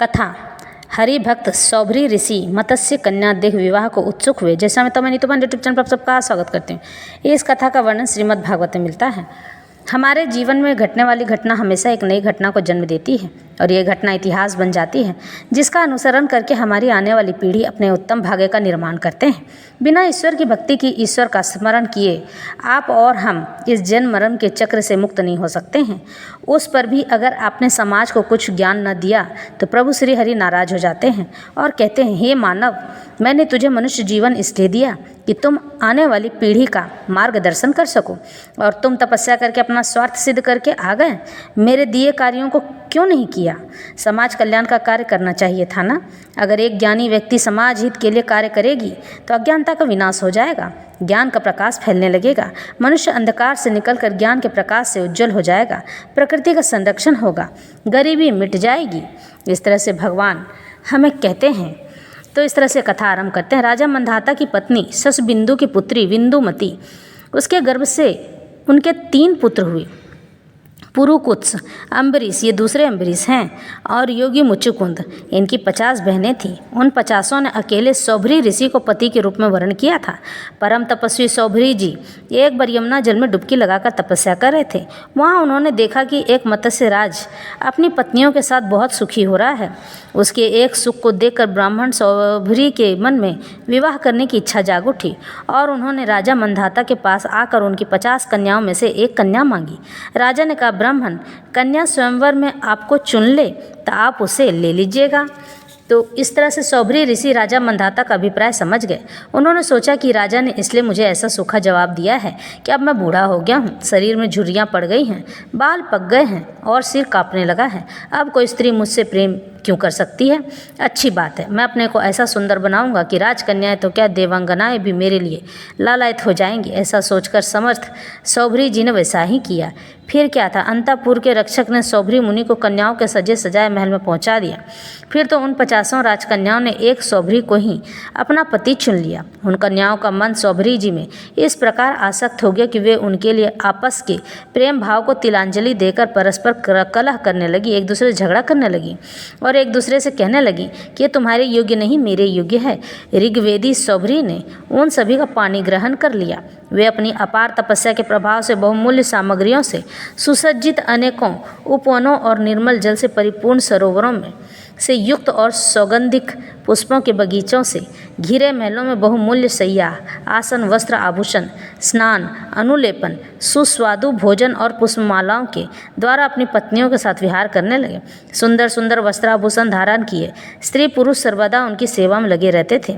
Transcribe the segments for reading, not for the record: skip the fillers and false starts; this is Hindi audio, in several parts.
कथा। हरिभक्त सौभरी ऋषि मत्स्य कन्या देह विवाह को उत्सुक हुए। जैसा मैं नीतूपन यूट्यूब चैनल पर सबका स्वागत करती हूँ। इस कथा का वर्णन श्रीमद् भागवत में मिलता है। हमारे जीवन में घटने वाली घटना हमेशा एक नई घटना को जन्म देती है और ये घटना इतिहास बन जाती है, जिसका अनुसरण करके हमारी आने वाली पीढ़ी अपने उत्तम भाग्य का निर्माण करते हैं। बिना ईश्वर की भक्ति की, ईश्वर का स्मरण किए आप और हम इस जन्म मरण के चक्र से मुक्त नहीं हो सकते हैं। उस पर भी अगर आपने समाज को कुछ ज्ञान न दिया तो प्रभु श्री हरि नाराज हो जाते हैं और कहते हैं, हे मानव, मैंने तुझे मनुष्य जीवन इसलिए दिया कि तुम आने वाली पीढ़ी का मार्गदर्शन कर सको, और तुम तपस्या करके अपना स्वार्थ सिद्ध करके आ गए। मेरे दिए कार्यों को क्यों नहीं किया? समाज कल्याण का कार्य करना चाहिए था ना। अगर एक ज्ञानी व्यक्ति समाज हित के लिए कार्य करेगी तो अज्ञानता का विनाश हो जाएगा, ज्ञान का प्रकाश फैलने लगेगा, मनुष्य अंधकार से निकलकर ज्ञान के प्रकाश से उज्जवल हो जाएगा, प्रकृति का संरक्षण होगा, गरीबी मिट जाएगी। इस तरह से भगवान हमें कहते हैं। तो इस तरह से कथा आरंभ करते हैं। राजा मंधाता की पत्नी ससबिंदु की पुत्री विंदुमती, उसके गर्भ से उनके 3 पुत्र हुए। पुरुकुत्स, अम्बरीश, ये दूसरे अम्बरीश हैं, और योगी मुचुकुंद। इनकी 50 बहनें थीं। उन 50 ने अकेले सौभरी ऋषि को पति के रूप में वर्ण किया था। परम तपस्वी सौभरी जी एक बार यमुना जल में डुबकी लगाकर तपस्या कर रहे थे। वहाँ उन्होंने देखा कि एक मत्स्य राज अपनी पत्नियों के साथ बहुत सुखी हो रहा है। उसके एक सुख को देखकर ब्राह्मण सौभरी के मन में विवाह करने की इच्छा जाग उठी और उन्होंने राजा मंधाता के पास आकर उनकी 50 कन्याओं में से एक कन्या मांगी। राजा ने कहा, ब्राह्मण, कन्या स्वयंवर में आपको चुन ले तो आप उसे ले लीजिएगा। तो इस तरह से सौभरी ऋषि राजा मंधाता का अभिप्राय समझ गए। उन्होंने सोचा कि राजा ने इसलिए मुझे ऐसा सूखा जवाब दिया है कि अब मैं बूढ़ा हो गया हूँ, शरीर में झुर्रियाँ पड़ गई हैं, बाल पक गए हैं और सिर कांपने लगा है। अब कोई स्त्री मुझसे प्रेम क्यों कर सकती है? अच्छी बात है, मैं अपने को ऐसा सुंदर बनाऊंगा कि राजकन्याएं तो क्या, देवांगनाएं भी मेरे लिए लालायित हो जाएंगी। ऐसा सोचकर समर्थ सौभरी जी ने वैसा ही किया। फिर क्या था, अंतःपुर के रक्षक ने सौभरी मुनि को कन्याओं के सजे सजाए महल में पहुंचा दिया। फिर तो उन 50 राजकन्याओं ने एक सौभरी को ही अपना पति चुन लिया। उन कन्याओं का मन सौभरी जी में इस प्रकार आसक्त हो गया कि वे उनके लिए आपस के प्रेम भाव को तिलांजलि देकर परस्पर कलह करने लगी, एक दूसरे से झगड़ा करने लगी और एक दूसरे से कहने लगी कि ये तुम्हारे योग्य नहीं, मेरे योग्य है। ऋग्वेदी सौभरी ने उन सभी का पानी ग्रहण कर लिया। वे अपनी अपार तपस्या के प्रभाव से बहुमूल्य सामग्रियों से सुसज्जित अनेकों उपवनों और निर्मल जल से परिपूर्ण सरोवरों में से युक्त और सौगंधिक पुष्पों के बगीचों से घिरे महलों में बहुमूल्य शैया, आसन, वस्त्र, आभूषण, स्नान, अनुलेपन, सुस्वादु भोजन और पुष्पमालाओं के द्वारा अपनी पत्नियों के साथ विहार करने लगे। सुंदर सुंदर वस्त्राभूषण धारण किए स्त्री पुरुष सर्वदा उनकी सेवा में लगे रहते थे।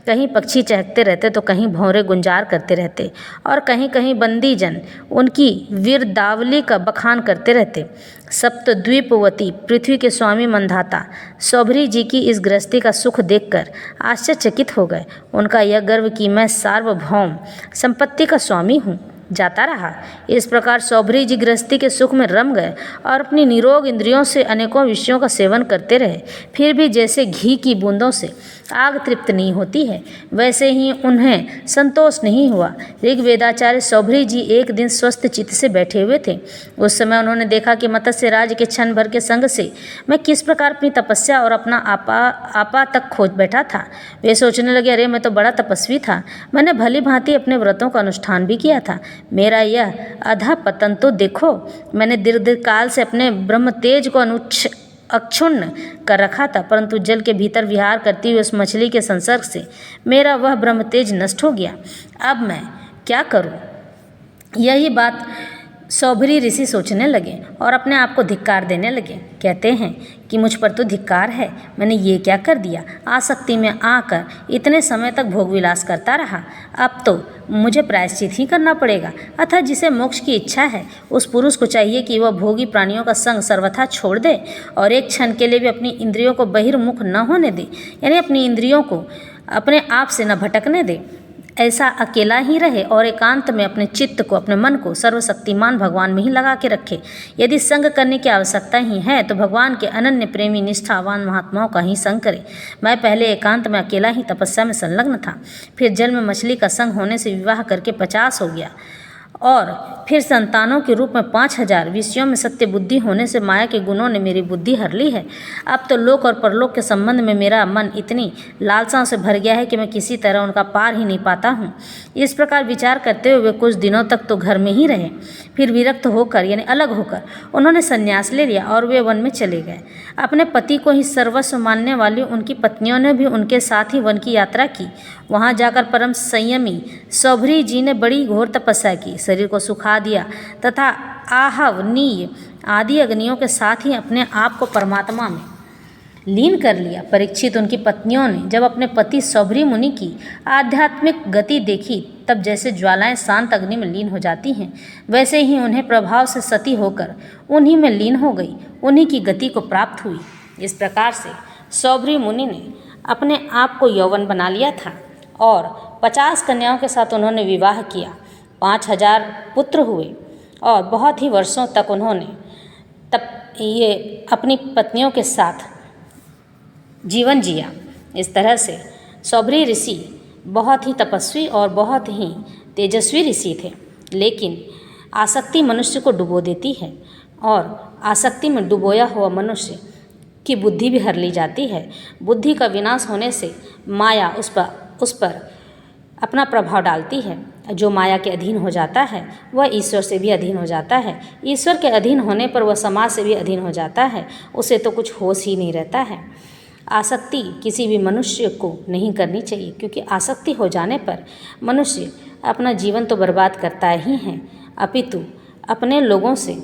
कहीं पक्षी चहकते रहते तो कहीं भौरे गुंजार करते रहते और कहीं कहीं बंदीजन उनकी वीरदावली का बखान करते रहते। सप्तद्वीपवती पृथ्वी के स्वामी मंधाता सौभरी जी की इस गृहस्थी का सुख देखकर आश्चर्यचकित हो गए। उनका यह गर्व कि मैं सार्वभौम संपत्ति का स्वामी हूँ जाता रहा। इस प्रकार सौभरी जी गृहस्थी के सुख में रम गए और अपनी निरोग इंद्रियों से अनेकों विषयों का सेवन करते रहे। फिर भी जैसे घी की बूंदों से आग तृप्त नहीं होती है, वैसे ही उन्हें संतोष नहीं हुआ। ऋग्वेदाचार्य सौभरी जी एक दिन स्वस्थ चित्त से बैठे हुए थे। उस समय उन्होंने देखा कि मत्स्य राज के क्षण भर के संग से मैं किस प्रकार अपनी तपस्या और अपना आपा तक खोज बैठा था। वे सोचने लगे, अरे मैं तो बड़ा तपस्वी था, मैंने भली भांति अपने व्रतों का अनुष्ठान भी किया था, मेरा यह अधा पतन तो देखो। मैंने दीर्घकाल से अपने ब्रह्म तेज को अक्षुण्ण कर रखा था, परंतु जल के भीतर विहार करती हुई उस मछली के संसर्ग से मेरा वह ब्रह्म तेज नष्ट हो गया। अब मैं क्या करूं? यही बात सौभरी ऋषि सोचने लगे और अपने आप को धिक्कार देने लगे। कहते हैं कि मुझ पर तो धिक्कार है, मैंने ये क्या कर दिया? आसक्ति में आकर इतने समय तक भोग विलास करता रहा, अब तो मुझे प्रायश्चित ही करना पड़ेगा। अतः जिसे मोक्ष की इच्छा है उस पुरुष को चाहिए कि वह भोगी प्राणियों का संग सर्वथा छोड़ दे और एक क्षण के लिए भी अपनी इंद्रियों को बहिर्मुख न होने दे, यानी अपनी इंद्रियों को अपने आप से न भटकने दे। ऐसा अकेला ही रहे और एकांत में अपने चित्त को, अपने मन को सर्वशक्तिमान भगवान में ही लगा के रखे। यदि संग करने की आवश्यकता ही है तो भगवान के अनन्य प्रेमी निष्ठावान महात्माओं का ही संग करे। मैं पहले एकांत में अकेला ही तपस्या में संलग्न था, फिर जल में मछली का संग होने से विवाह करके 50 हो गया और फिर संतानों के रूप में 5000 विषयों में सत्य बुद्धि होने से माया के गुणों ने मेरी बुद्धि हर ली है। अब तो लोक और परलोक के संबंध में मेरा मन इतनी लालसाओं से भर गया है कि मैं किसी तरह उनका पार ही नहीं पाता हूँ। इस प्रकार विचार करते हुए कुछ दिनों तक तो घर में ही रहे। फिर विरक्त होकर यानी अलग होकर उन्होंने संन्यास ले लिया और वे वन में चले गए। अपने पति को ही सर्वस्व मानने वाली उनकी पत्नियों ने भी उनके साथ ही वन की यात्रा की। वहाँ जाकर परम संयमी सौभरी जी ने बड़ी घोर तपस्या की, शरीर को सुखा दिया तथा आहव, नीय आदि अग्नियों के साथ ही अपने आप को परमात्मा में लीन कर लिया। परीक्षित उनकी पत्नियों ने जब अपने पति सौभरी मुनि की आध्यात्मिक गति देखी, तब जैसे ज्वालाएं शांत अग्नि में लीन हो जाती हैं, वैसे ही उन्हें प्रभाव से सती होकर उन्हीं में लीन हो गई, उन्हीं की गति को प्राप्त हुई। इस प्रकार से सौभरी मुनि ने अपने आप को यौवन बना लिया था और 50 कन्याओं के साथ उन्होंने विवाह किया। 5000 पुत्र हुए और बहुत ही वर्षों तक उन्होंने ये अपनी पत्नियों के साथ जीवन जिया। इस तरह से सौभरी ऋषि बहुत ही तपस्वी और बहुत ही तेजस्वी ऋषि थे, लेकिन आसक्ति मनुष्य को डुबो देती है और आसक्ति में डुबोया हुआ मनुष्य की बुद्धि भी हर ली जाती है। बुद्धि का विनाश होने से माया उस पर अपना प्रभाव डालती है। जो माया के अधीन हो जाता है वह ईश्वर से भी अधीन हो जाता है। ईश्वर के अधीन होने पर वह समाज से भी अधीन हो जाता है। उसे तो कुछ होश ही नहीं रहता है। आसक्ति किसी भी मनुष्य को नहीं करनी चाहिए, क्योंकि आसक्ति हो जाने पर मनुष्य अपना जीवन तो बर्बाद करता ही है, अपितु अपने लोगों से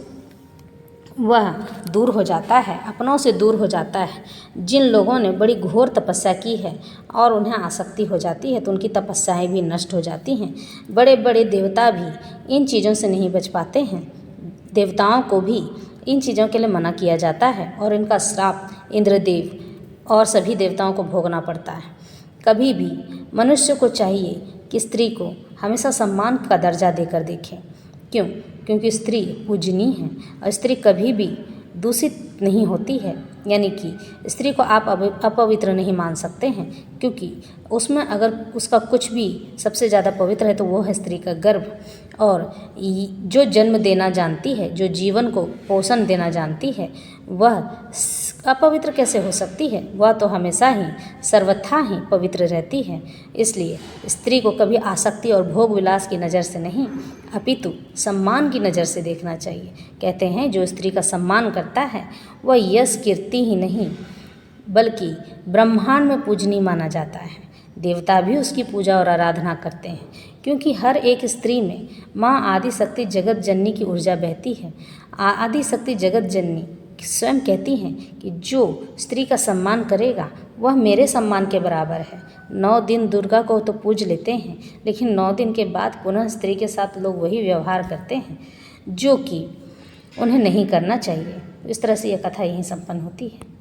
वह दूर हो जाता है, अपनों से दूर हो जाता है। जिन लोगों ने बड़ी घोर तपस्या की है और उन्हें आसक्ति हो जाती है तो उनकी तपस्याएं भी नष्ट हो जाती हैं। बड़े बड़े देवता भी इन चीज़ों से नहीं बच पाते हैं। देवताओं को भी इन चीज़ों के लिए मना किया जाता है और इनका श्राप इंद्रदेव और सभी देवताओं को भोगना पड़ता है। कभी भी मनुष्य को चाहिए कि स्त्री को हमेशा सम्मान का दर्जा देकर देखें। क्यों? क्योंकि स्त्री पूजनीय है और स्त्री कभी भी दूषित नहीं होती है, यानी कि स्त्री को आप अपवित्र नहीं मान सकते हैं, क्योंकि उसमें अगर उसका कुछ भी सबसे ज़्यादा पवित्र है तो वो है स्त्री का गर्भ। और जो जन्म देना जानती है, जो जीवन को पोषण देना जानती है, वह अपवित्र कैसे हो सकती है? वह तो हमेशा ही सर्वथा ही पवित्र रहती है। इसलिए स्त्री को कभी आसक्ति और भोग विलास की नज़र से नहीं, अपितु सम्मान की नज़र से देखना चाहिए। कहते हैं जो स्त्री का सम्मान करता है वह यश कीर्ति ही नहीं बल्कि ब्रह्मांड में पूजनीय माना जाता है। देवता भी उसकी पूजा और आराधना करते हैं, क्योंकि हर एक स्त्री में माँ आदि शक्ति जगत जननी की ऊर्जा बहती है। आदि शक्ति जगत जननी स्वयं कहती हैं कि जो स्त्री का सम्मान करेगा वह मेरे सम्मान के बराबर है। 9 दिन दुर्गा को तो पूज लेते हैं, लेकिन 9 दिन के बाद पुनः स्त्री के साथ लोग वही व्यवहार करते हैं जो कि उन्हें नहीं करना चाहिए। इस तरह से यह कथा यहीं संपन्न होती है।